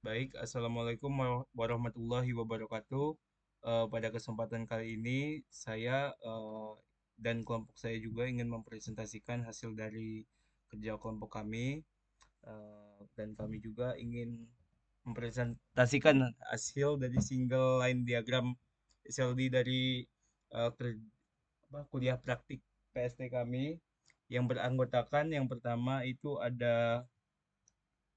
Baik, Assalamualaikum warahmatullahi wabarakatuh. Pada kesempatan kali ini, saya dan kelompok saya juga ingin mempresentasikan hasil dari kerja kelompok kami, dan kami juga ingin mempresentasikan hasil dari single line diagram SLD dari kuliah praktik PST kami yang beranggotakan yang pertama itu ada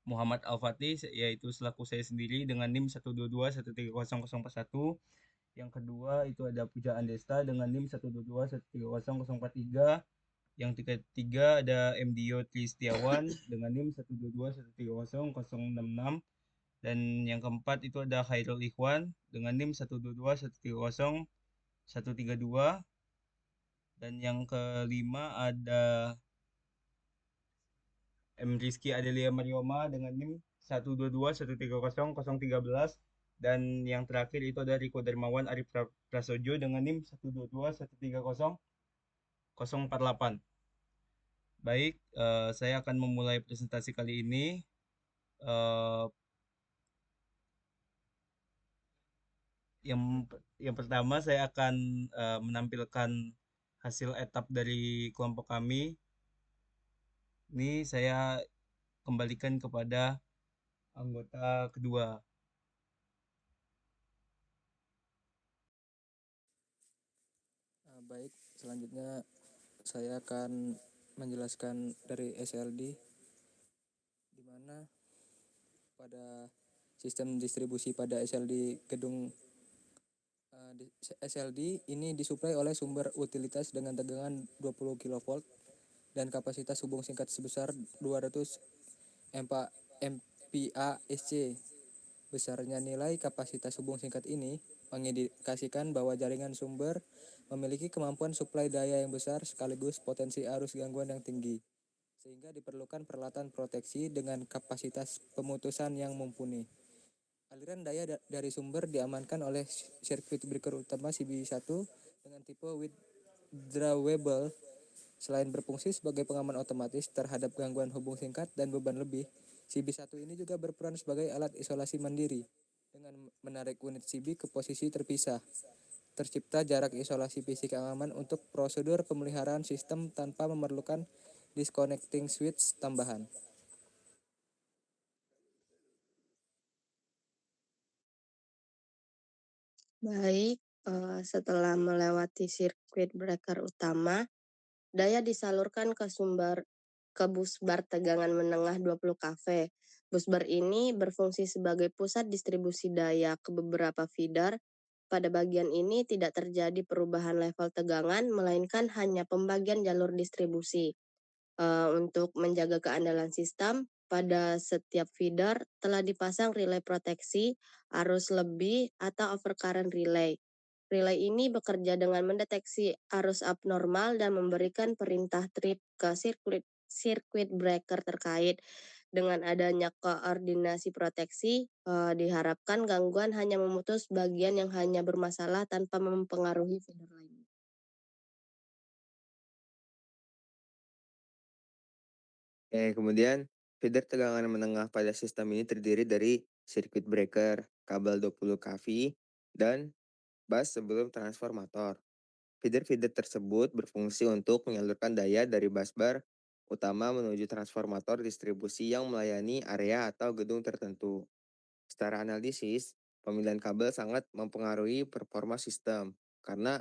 Muhammad Al-Fatih yaitu selaku saya sendiri dengan NIM 122130041. Yang kedua itu ada Puja Andesta dengan NIM 122130043. Yang ketiga ada MDio Tristiawan dengan NIM 122130066. Dan yang keempat itu ada Khairul Ikhwan dengan NIM 122130132. Dan yang kelima ada M. Rizky Adelia Marioma dengan NIM 122130013. Dan yang terakhir itu ada Riko Dermawan Arif Prasojo dengan NIM 122130048. Baik, saya akan memulai presentasi kali ini. Eh, yang yang pertama saya akan menampilkan hasil etap dari kelompok kami. Ini saya kembalikan kepada anggota kedua. Baik, selanjutnya saya akan menjelaskan dari SLD, di mana pada sistem distribusi pada SLD gedung SLD ini disuplai oleh sumber utilitas dengan tegangan 20 kV dan kapasitas hubung singkat sebesar 200 MPa/SC. Besarnya nilai kapasitas hubung singkat ini mengindikasikan bahwa jaringan sumber memiliki kemampuan suplai daya yang besar sekaligus potensi arus gangguan yang tinggi, sehingga diperlukan peralatan proteksi dengan kapasitas pemutusan yang mumpuni. Aliran daya dari sumber diamankan oleh sirkuit breaker utama CB1 dengan tipe withdrawable. Selain berfungsi sebagai pengaman otomatis terhadap gangguan hubung singkat dan beban lebih, CB1 ini juga berperan sebagai alat isolasi mandiri dengan menarik unit CB ke posisi terpisah. Tercipta jarak isolasi fisik yang aman untuk prosedur pemeliharaan sistem tanpa memerlukan disconnecting switch tambahan. Baik, setelah melewati sirkuit breaker utama, daya disalurkan ke busbar tegangan menengah 20 kV. Busbar ini berfungsi sebagai pusat distribusi daya ke beberapa feeder. Pada bagian ini tidak terjadi perubahan level tegangan, melainkan hanya pembagian jalur distribusi. Untuk menjaga keandalan sistem, pada setiap feeder telah dipasang relay proteksi, arus lebih, atau overcurrent relay. Relay ini bekerja dengan mendeteksi arus abnormal dan memberikan perintah trip ke sirkuit breaker terkait. Dengan adanya koordinasi proteksi, diharapkan gangguan hanya memutus bagian yang hanya bermasalah tanpa mempengaruhi feeder lainnya. Kemudian feeder tegangan menengah pada sistem ini terdiri dari sirkuit breaker, kabel 20 kV, dan bus sebelum transformator. Feeder-feeder tersebut berfungsi untuk menyalurkan daya dari busbar utama menuju transformator distribusi yang melayani area atau gedung tertentu. Secara analisis, pemilihan kabel sangat mempengaruhi performa sistem, karena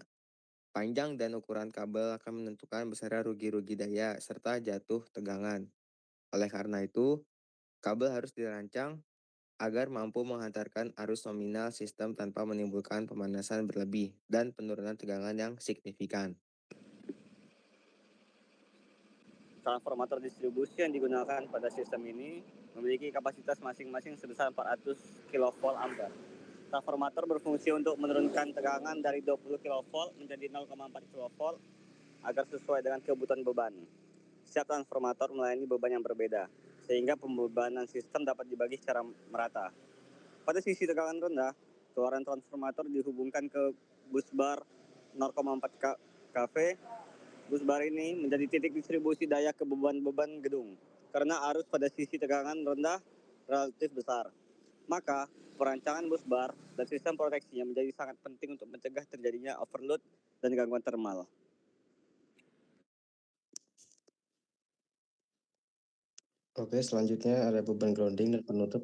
panjang dan ukuran kabel akan menentukan besarnya rugi-rugi daya serta jatuh tegangan. Oleh karena itu, kabel harus dirancang agar mampu menghantarkan arus nominal sistem tanpa menimbulkan pemanasan berlebih dan penurunan tegangan yang signifikan. Transformator distribusi yang digunakan pada sistem ini memiliki kapasitas masing-masing sebesar 400 kV ampere. Transformator berfungsi untuk menurunkan tegangan dari 20 kV menjadi 0,4 kV agar sesuai dengan kebutuhan beban. Setiap transformator melayani beban yang berbeda, sehingga pembebanan sistem dapat dibagi secara merata. Pada sisi tegangan rendah, keluaran transformator dihubungkan ke busbar 0,4 kV. Busbar ini menjadi titik distribusi daya ke beban-beban gedung, karena arus pada sisi tegangan rendah relatif besar. Maka, perancangan bus bar dan sistem proteksinya menjadi sangat penting untuk mencegah terjadinya overload dan gangguan termal. Oke, selanjutnya ada beban grounding dan penutup.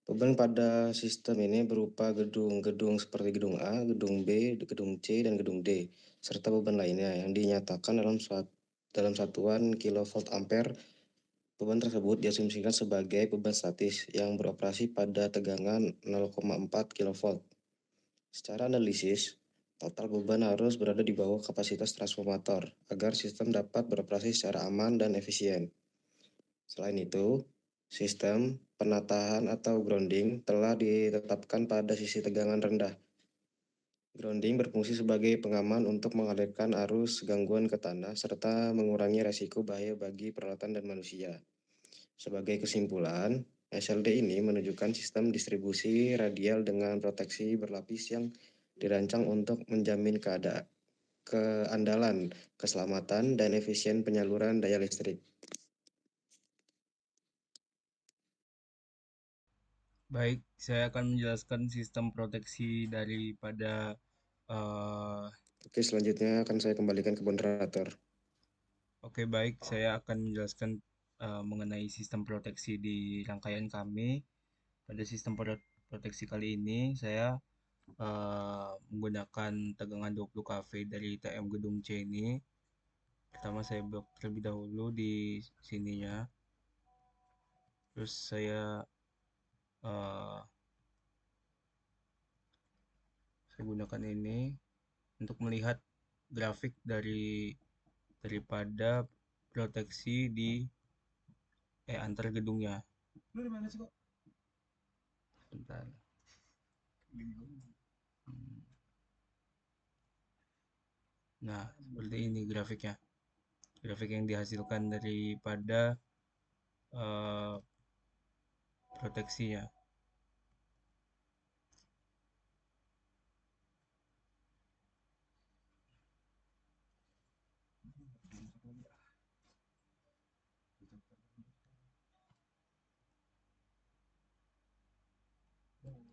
Beban pada sistem ini berupa gedung-gedung seperti gedung A, gedung B, gedung C, dan gedung D, serta beban lainnya yang dinyatakan dalam satuan kilovolt ampere. Beban tersebut diasumsikan sebagai beban statis yang beroperasi pada tegangan 0,4 kV. Secara analisis, total beban harus berada di bawah kapasitas transformator agar sistem dapat beroperasi secara aman dan efisien. Selain itu, sistem penataan atau grounding telah ditetapkan pada sisi tegangan rendah. Grounding berfungsi sebagai pengaman untuk mengalirkan arus gangguan ke tanah serta mengurangi resiko bahaya bagi peralatan dan manusia. Sebagai kesimpulan, SLD ini menunjukkan sistem distribusi radial dengan proteksi berlapis yang dirancang untuk menjamin keandalan, keselamatan, dan efisien penyaluran daya listrik. Baik, saya akan menjelaskan sistem proteksi daripada Oke, selanjutnya akan saya kembalikan ke moderator. Oke, baik, saya akan menjelaskan mengenai sistem proteksi di rangkaian kami. Pada sistem proteksi kali ini, saya menggunakan tegangan 20 kV dari TM gedung C ini. Pertama saya blok terlebih dahulu di sininya. Terus saya gunakan ini untuk melihat grafik daripada proteksi di antar gedungnya. Bentar. Nah, seperti ini grafiknya. Grafik yang dihasilkan daripada proteksinya.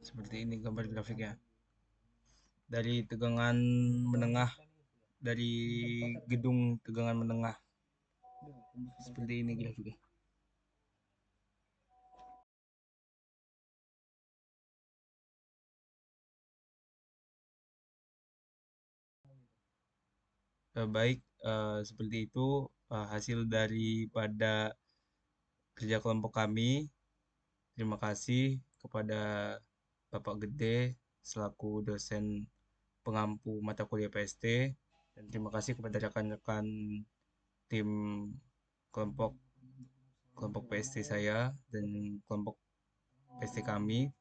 Seperti ini gambar grafiknya. Dari tegangan menengah, dari gedung tegangan menengah. Seperti ini grafiknya. Baik, seperti itu hasil daripada kerja kelompok kami. Terima kasih kepada Bapak Gede selaku dosen pengampu mata kuliah PST, dan terima kasih kepada rekan-rekan tim kelompok PST saya dan kelompok PST kami.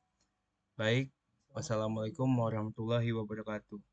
Baik, wassalamualaikum warahmatullahi wabarakatuh.